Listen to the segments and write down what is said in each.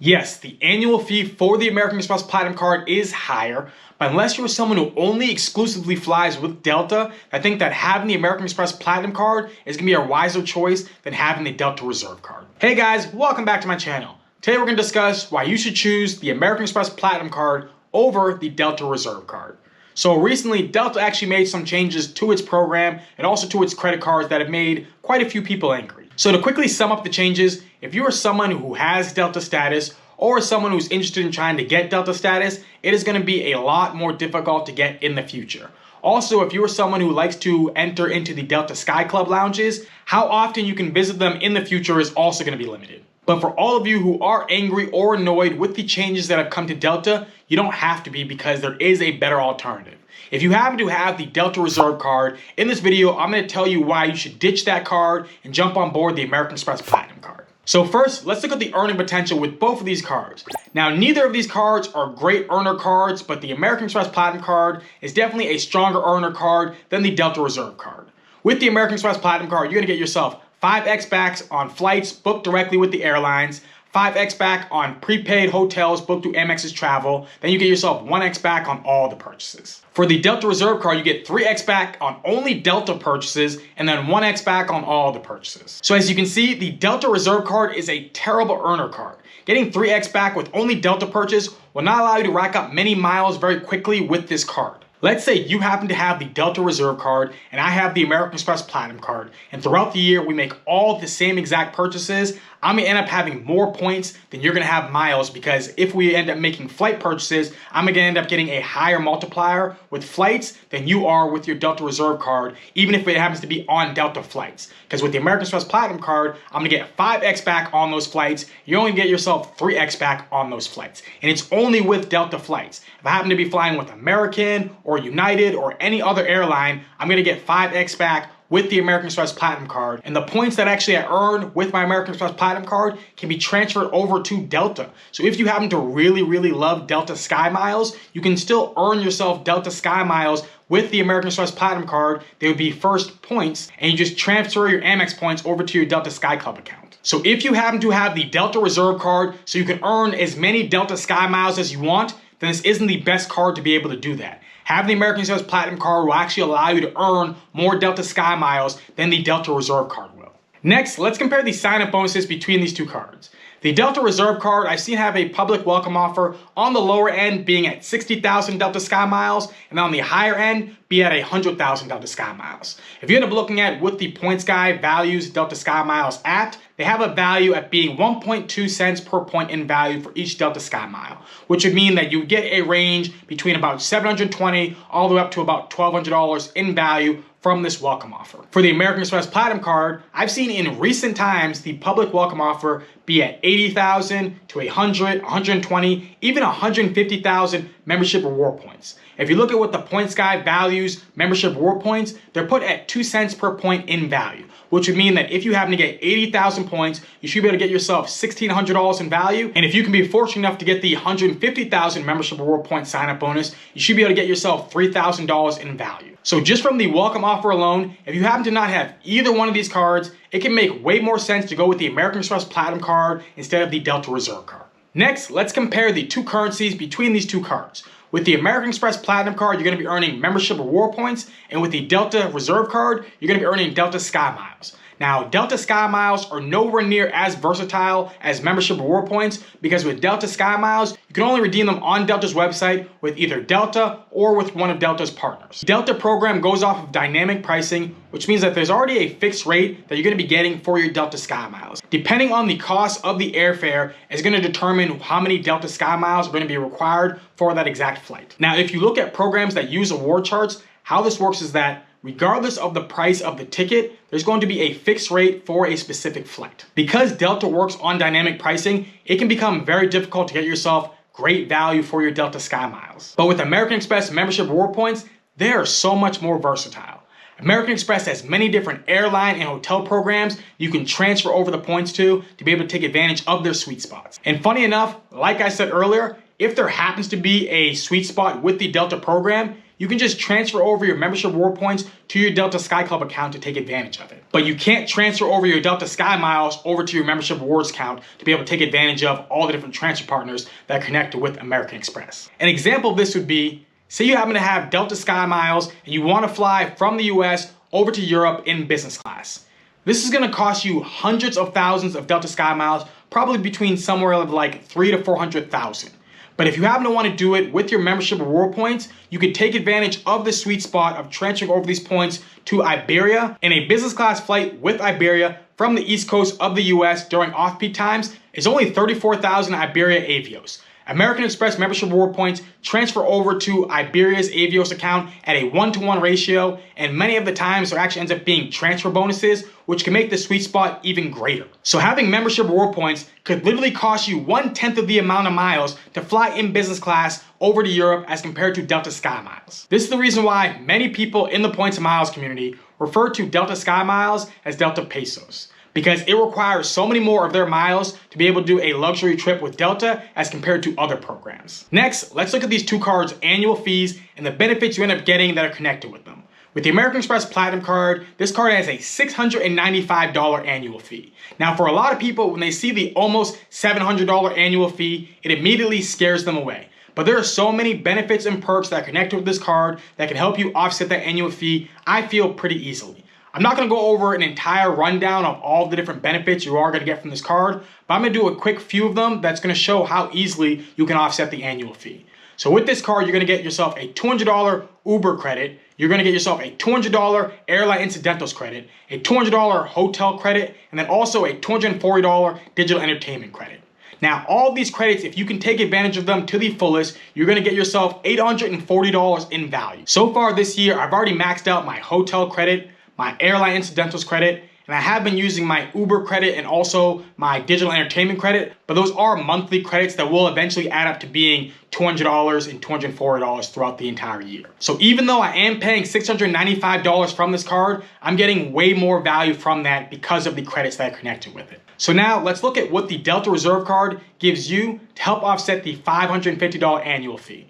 Yes, the annual fee for the American Express Platinum card is higher, but unless you're someone who only exclusively flies with Delta, I think that having the American Express Platinum card is going to be a wiser choice than having the Delta Reserve card. Hey guys, welcome back to my channel. Today we're going to discuss why you should choose the American Express Platinum card over the Delta Reserve card. So recently, Delta actually made some changes to its program and also to its credit cards that have made quite a few people angry. So to quickly sum up the changes, if you are someone who has Delta status or someone who's interested in trying to get Delta status, it is going to be a lot more difficult to get in the future. Also, if you are someone who likes to enter into the Delta Sky Club lounges, how often you can visit them in the future is also going to be limited. But for all of you who are angry or annoyed with the changes that have come to Delta, you don't have to be because there is a better alternative. If you happen to have the Delta Reserve card, in this video, I'm going to tell you why you should ditch that card and jump on board the American Express Platinum card. So first, let's look at the earning potential with both of these cards. Now, neither of these cards are great earner cards, but the American Express Platinum card is definitely a stronger earner card than the Delta Reserve card. With the American Express Platinum card, you're going to get yourself 5x backs on flights booked directly with the airlines, 5x back on prepaid hotels booked through Amex's travel, then you get yourself 1x back on all the purchases. For the Delta Reserve card, you get 3x back on only Delta purchases and then 1x back on all the purchases. So as you can see, the Delta Reserve card is a terrible earner card. Getting 3x back with only Delta purchase will not allow you to rack up many miles very quickly with this card. Let's say you happen to have the Delta Reserve card and I have the American Express Platinum card, and throughout the year we make all the same exact purchases. I'm going to end up having more points than you're going to have miles, because if we end up making flight purchases, I'm going to end up getting a higher multiplier with flights than you are with your Delta Reserve card, even if it happens to be on Delta flights. Because with the American Express Platinum card, I'm going to get 5x back on those flights. You only get yourself 3x back on those flights. And it's only with Delta flights. If I happen to be flying with American or United or any other airline, I'm going to get 5x back with the American Express Platinum card. And the points that actually I earn with my American Express Platinum card can be transferred over to Delta. So if you happen to really love Delta Sky Miles, you can still earn yourself Delta Sky Miles with the American Express Platinum card. They would be first points, and you just transfer your Amex points over to your Delta Sky Club account. So if you happen to have the Delta Reserve card so you can earn as many Delta Sky Miles as you want, then this isn't the best card to be able to do that. Having the American Express Platinum card will actually allow you to earn more Delta Sky Miles than the Delta Reserve card will. Next, let's compare the sign-up bonuses between these two cards. The Delta Reserve card I've seen have a public welcome offer on the lower end being at 60,000 Delta Sky Miles, and on the higher end be at 100,000 Delta Sky Miles. If you end up looking at what the Points Guy values Delta Sky Miles at, they have a value at being 1.2 cents per point in value for each Delta Sky Mile, which would mean that you get a range between about $720 all the way up to about $1,200 in value from this welcome offer. For the American Express Platinum card, I've seen in recent times the public welcome offer be at 80,000 to 100, 120, even 150,000 membership reward points. If you look at what the Points Guy values membership reward points, they're put at 2 cents per point in value, which would mean that if you happen to get 80,000 points, you should be able to get yourself $1,600 in value. And if you can be fortunate enough to get the 150,000 membership reward point sign-up bonus, you should be able to get yourself $3,000 in value. So just from the welcome offer alone, if you happen to not have either one of these cards, it can make way more sense to go with the American Express Platinum card instead of the Delta Reserve card. Next, let's compare the two currencies between these two cards. With the American Express Platinum card, you're going to be earning membership reward points, and with the Delta Reserve card, you're going to be earning Delta Sky Miles. Now, Delta Sky Miles are nowhere near as versatile as membership reward points, because with Delta Sky Miles, you can only redeem them on Delta's website with either Delta or with one of Delta's partners. The Delta program goes off of dynamic pricing, which means that there's already a fixed rate that you're going to be getting for your Delta Sky Miles. Depending on the cost of the airfare is going to determine how many Delta Sky Miles are going to be required for that exact flight. Now, if you look at programs that use award charts, how this works is that regardless of the price of the ticket, there's going to be a fixed rate for a specific flight. Because Delta works on dynamic pricing, it can become very difficult to get yourself great value for your Delta Sky Miles. But with American Express membership reward points, they are so much more versatile. American Express has many different airline and hotel programs you can transfer over the points to be able to take advantage of their sweet spots. And funny enough, like I said earlier, if there happens to be a sweet spot with the Delta program, you can just transfer over your membership reward points to your Delta Sky Club account to take advantage of it. But you can't transfer over your Delta Sky miles over to your membership rewards account to be able to take advantage of all the different transfer partners that are connected with American Express. An example of this would be, say you happen to have Delta Sky miles and you want to fly from the US over to Europe in business class. This is going to cost you hundreds of thousands of Delta Sky miles, probably between somewhere like 300,000 to 400,000. But if you happen to want to do it with your membership reward points, you could take advantage of the sweet spot of transferring over these points to Iberia in a business class flight with Iberia from the East Coast of the US during off-peak times is only 34,000 Iberia Avios. American Express membership reward points transfer over to Iberia's Avios account at a 1-to-1 ratio, and many of the times there actually ends up being transfer bonuses, which can make the sweet spot even greater. So having membership reward points could literally cost you 1/10 of the amount of miles to fly in business class over to Europe as compared to Delta Sky miles. This is the reason why many people in the points and miles community refer to Delta Sky miles as Delta Pesos, because it requires so many more of their miles to be able to do a luxury trip with Delta as compared to other programs. Next, let's look at these two cards' annual fees and the benefits you end up getting that are connected with them. With the American Express Platinum card, this card has a $695 annual fee. Now, for a lot of people, when they see the almost $700 annual fee, it immediately scares them away. But there are so many benefits and perks that are connected with this card that can help you offset that annual fee, I feel, pretty easily. I'm not going to go over an entire rundown of all the different benefits you are going to get from this card, but I'm going to do a quick few of them that's going to show how easily you can offset the annual fee. So with this card, you're going to get yourself a $200 Uber credit, you're going to get yourself a $200 airline incidentals credit, a $200 hotel credit, and then also a $240 digital entertainment credit. Now, all of these credits, if you can take advantage of them to the fullest, you're going to get yourself $840 in value. So far this year, I've already maxed out my hotel credit, my airline incidentals credit, and I have been using my Uber credit and also my digital entertainment credit, but those are monthly credits that will eventually add up to being $200 and $240 throughout the entire year. So even though I am paying $695 from this card, I'm getting way more value from that because of the credits that are connected with it. So now let's look at what the Delta Reserve card gives you to help offset the $550 annual fee.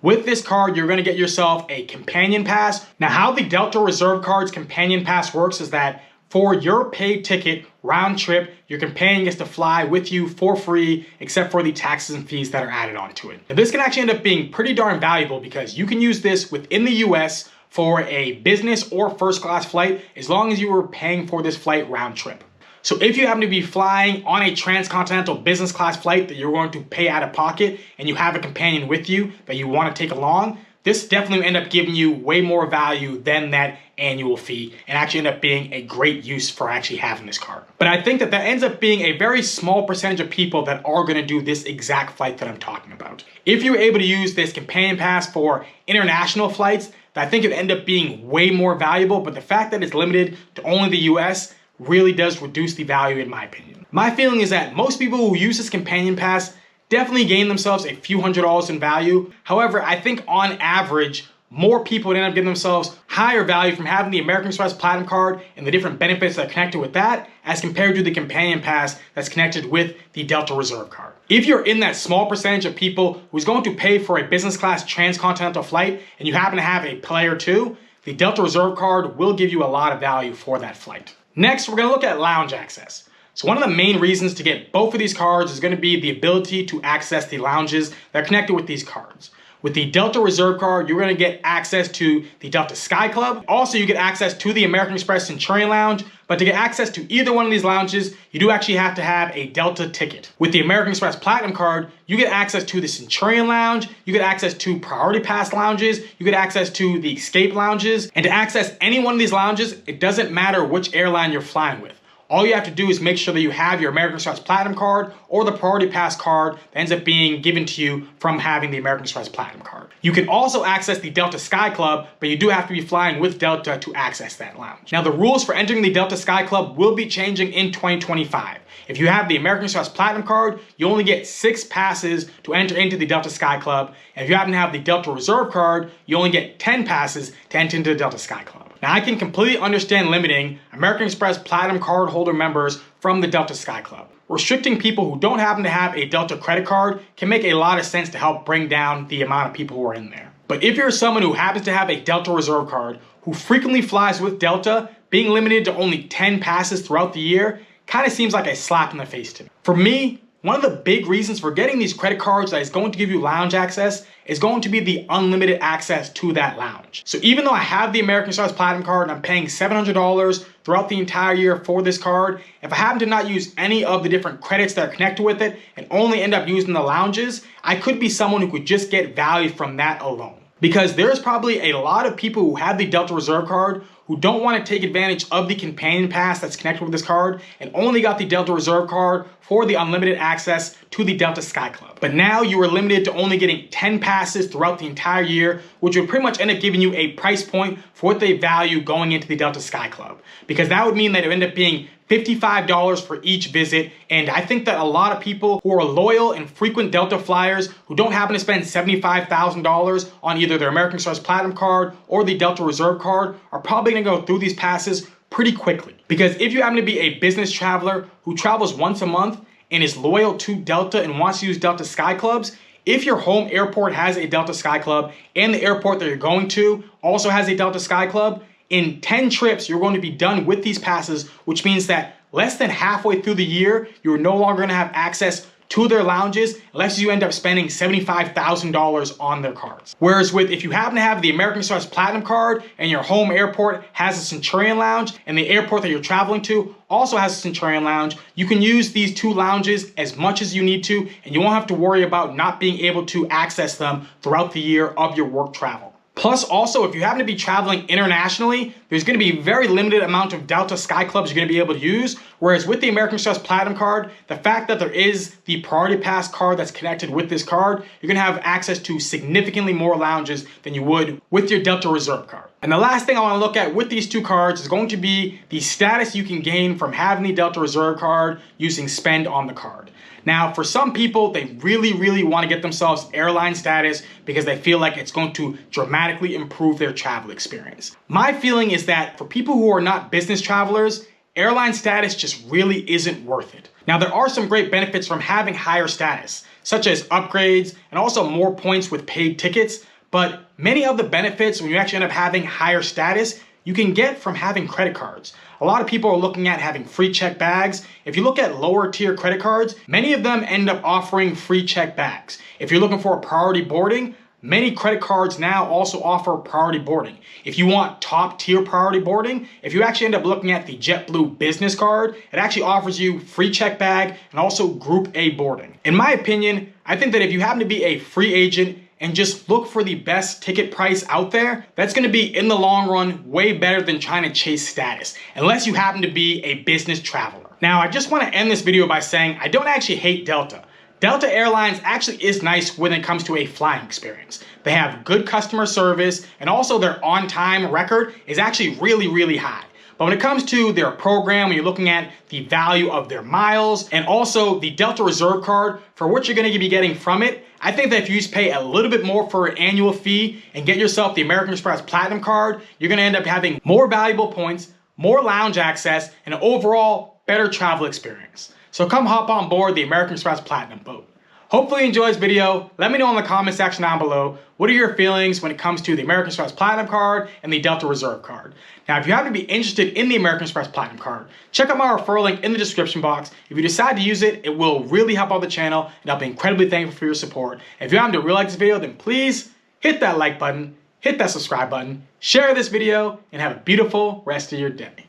With this card, you're going to get yourself a companion pass. Now, how the Delta Reserve card's companion pass works is that for your paid ticket round trip, your companion gets to fly with you for free, except for the taxes and fees that are added onto it. Now, this can actually end up being pretty darn valuable because you can use this within the US for a business or first class flight as long as you were paying for this flight round trip. So if you happen to be flying on a transcontinental business class flight that you're going to pay out of pocket and you have a companion with you that you want to take along, this definitely will end up giving you way more value than that annual fee and actually end up being a great use for actually having this card. But I think that ends up being a very small percentage of people that are going to do this exact flight that I'm talking about. If you're able to use this companion pass for international flights, I think it would end up being way more valuable, but the fact that it's limited to only the US really does reduce the value in my opinion. My feeling is that most people who use this companion pass definitely gain themselves a few $100s in value. However, I think on average, more people would end up getting themselves higher value from having the American Express Platinum card and the different benefits that are connected with that as compared to the companion pass that's connected with the Delta Reserve card. If you're in that small percentage of people who's going to pay for a business class transcontinental flight and you happen to have a player too, the Delta Reserve card will give you a lot of value for that flight. Next, we're going to look at lounge access. So one of the main reasons to get both of these cards is going to be the ability to access the lounges that are connected with these cards. With the Delta Reserve card, you're going to get access to the Delta Sky Club. Also, you get access to the American Express Centurion Lounge, but to get access to either one of these lounges, you do actually have to have a Delta ticket. With the American Express Platinum card, you get access to the Centurion Lounge, you get access to Priority Pass lounges, you get access to the Escape lounges, and to access any one of these lounges, it doesn't matter which airline you're flying with. All you have to do is make sure that you have your American Express Platinum card or the Priority Pass card that ends up being given to you from having the American Express Platinum card. You can also access the Delta Sky Club, but you do have to be flying with Delta to access that lounge. Now, the rules for entering the Delta Sky Club will be changing in 2025. If you have the American Express Platinum card, you only get 6 passes to enter into the Delta Sky Club. And if you happen to have the Delta Reserve card, you only get 10 passes to enter into the Delta Sky Club. Now, I can completely understand limiting American Express Platinum card holder members from the Delta Sky Club. Restricting people who don't happen to have a Delta credit card can make a lot of sense to help bring down the amount of people who are in there. But if you're someone who happens to have a Delta Reserve card, who frequently flies with Delta, being limited to only 10 passes throughout the year kind of seems like a slap in the face to me. For me, one of the big reasons for getting these credit cards that is going to give you lounge access is going to be the unlimited access to that lounge. So even though I have the American Express Platinum card and I'm paying $700 throughout the entire year for this card, if I happen to not use any of the different credits that are connected with it and only end up using the lounges, I could be someone who could just get value from that alone. Because there's probably a lot of people who have the Delta Reserve card who don't want to take advantage of the companion pass that's connected with this card and only got the Delta Reserve card for the unlimited access to the Delta Sky Club. But now you are limited to only getting 10 passes throughout the entire year, which would pretty much end up giving you a price point for what they value going into the Delta Sky Club. Because that would mean that it would end up being $55 for each visit, and I think that a lot of people who are loyal and frequent Delta flyers who don't happen to spend $75,000 on either their American Express Platinum card or the Delta Reserve card are probably gonna go through these passes pretty quickly. Because if you happen to be a business traveler who travels once a month and is loyal to Delta and wants to use Delta Sky Clubs, if your home airport has a Delta Sky Club and the airport that you're going to also has a Delta Sky Club, in 10 trips, you're going to be done with these passes, which means that less than halfway through the year, you're no longer going to have access to their lounges unless you end up spending $75,000 on their cards. Whereas if you happen to have the American Express Platinum card and your home airport has a Centurion Lounge and the airport that you're traveling to also has a Centurion Lounge, you can use these two lounges as much as you need to, and you won't have to worry about not being able to access them throughout the year of your work travel. Plus, also, if you happen to be traveling internationally, there's going to be a very limited amount of Delta Sky Clubs you're going to be able to use. Whereas with the American Express Platinum card, the fact that there is the Priority Pass card that's connected with this card, you're going to have access to significantly more lounges than you would with your Delta Reserve card. And the last thing I want to look at with these two cards is going to be the status you can gain from having the Delta Reserve card using spend on the card. Now, for some people, they really want to get themselves airline status because they feel like it's going to dramatically improve their travel experience. My feeling is that for people who are not business travelers, airline status just really isn't worth it. Now, there are some great benefits from having higher status, such as upgrades and also more points with paid tickets, but many of the benefits when you actually end up having higher status, you can get from having credit cards. A lot of people are looking at having free check bags. If you look at lower tier credit cards, many of them end up offering free check bags. If you're looking for a priority boarding, many credit cards now also offer priority boarding. If you want top tier priority boarding, if you actually end up looking at the JetBlue business card, it actually offers you free check bag and also group A boarding. In my opinion, I think that if you happen to be a free agent and just look for the best ticket price out there, that's gonna be, in the long run, way better than trying to chase status, unless you happen to be a business traveler. Now, I just wanna end this video by saying I don't actually hate Delta. Delta Airlines actually is nice when it comes to a flying experience. They have good customer service, and also their on-time record is actually really high. But when it comes to their program, when you're looking at the value of their miles and also the Delta Reserve card for what you're going to be getting from it, I think that if you just pay a little bit more for an annual fee and get yourself the American Express Platinum card, you're going to end up having more valuable points, more lounge access, and an overall better travel experience. So come hop on board the American Express Platinum boat. Hopefully you enjoyed this video. Let me know in the comment section down below, what are your feelings when it comes to the American Express Platinum card and the Delta Reserve card? Now, if you happen to be interested in the American Express Platinum card, check out my referral link in the description box. If you decide to use it, it will really help out the channel, and I'll be incredibly thankful for your support. If you happen to really like this video, then please hit that like button, hit that subscribe button, share this video, and have a beautiful rest of your day.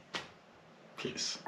Peace.